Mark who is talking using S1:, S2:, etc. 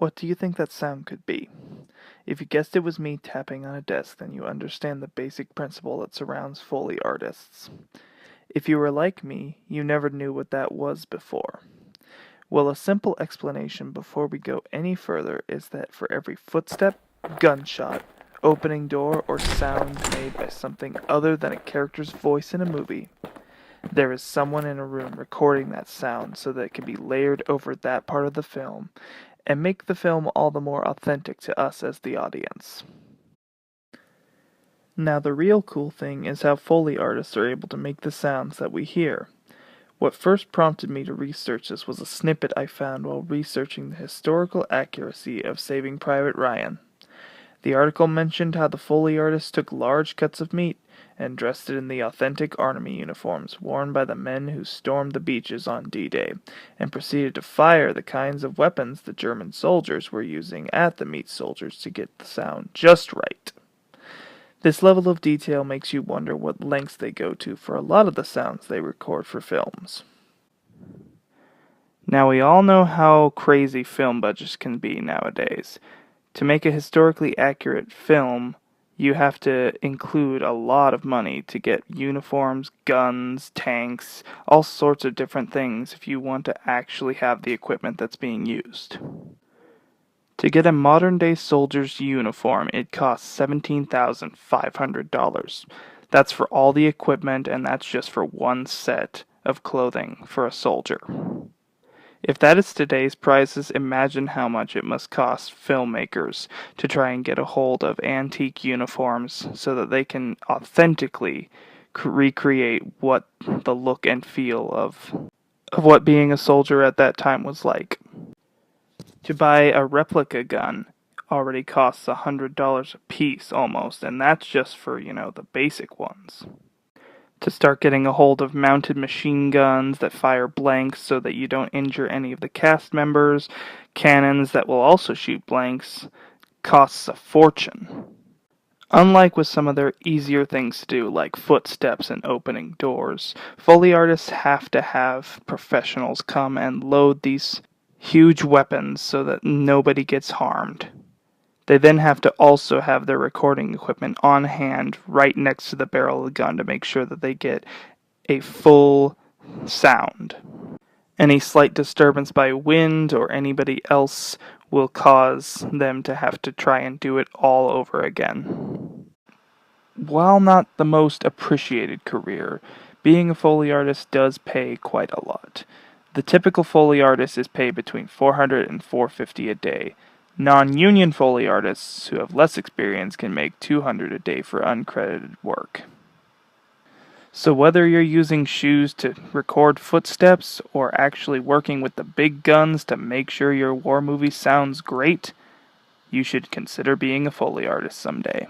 S1: What do you think that sound could be? If you guessed it was me tapping on a desk, then you understand the basic principle that surrounds Foley artists. If you were like me, you never knew what that was before. Well, a simple explanation before we go any further is that for every footstep, gunshot, opening door, or sound made by something other than a character's voice in a movie, there is someone in a room recording that sound so that it can be layered over that part of the film and make the film all the more authentic to us as the audience. Now, the real cool thing is how Foley artists are able to make the sounds that we hear. What first prompted me to research this was a snippet I found while researching the historical accuracy of Saving Private Ryan. The article mentioned how the Foley artists took large cuts of meat and dressed it in the authentic army uniforms worn by the men who stormed the beaches on D-Day, and proceeded to fire the kinds of weapons the German soldiers were using at the meat soldiers to get the sound just right. This level of detail makes you wonder what lengths they go to for a lot of the sounds they record for films. Now, we all know how crazy film budgets can be nowadays. To make a historically accurate film, you have to include a lot of money to get uniforms, guns, tanks, all sorts of different things if you want to actually have the equipment that's being used. To get a modern-day soldier's uniform, it costs $17,500. That's for all the equipment, and that's just for one set of clothing for a soldier. If that is today's prices, imagine how much it must cost filmmakers to try and get a hold of antique uniforms so that they can authentically recreate what the look and feel of what being a soldier at that time was like. To buy a replica gun already costs $100 a piece almost, and that's just for, the basic ones. To start getting a hold of mounted machine guns that fire blanks so that you don't injure any of the cast members, cannons that will also shoot blanks, costs a fortune. Unlike with some of their easier things to do, like footsteps and opening doors, Foley artists have to have professionals come and load these huge weapons so that nobody gets harmed. They then have to also have their recording equipment on hand right next to the barrel of the gun to make sure that they get a full sound. Any slight disturbance by wind or anybody else will cause them to have to try and do it all over again. While not the most appreciated career, being a Foley artist does pay quite a lot. The typical Foley artist is paid between $400 and $450 a day. Non-union Foley artists who have less experience can make $200 a day for uncredited work. So whether you're using shoes to record footsteps or actually working with the big guns to make sure your war movie sounds great, you should consider being a Foley artist someday.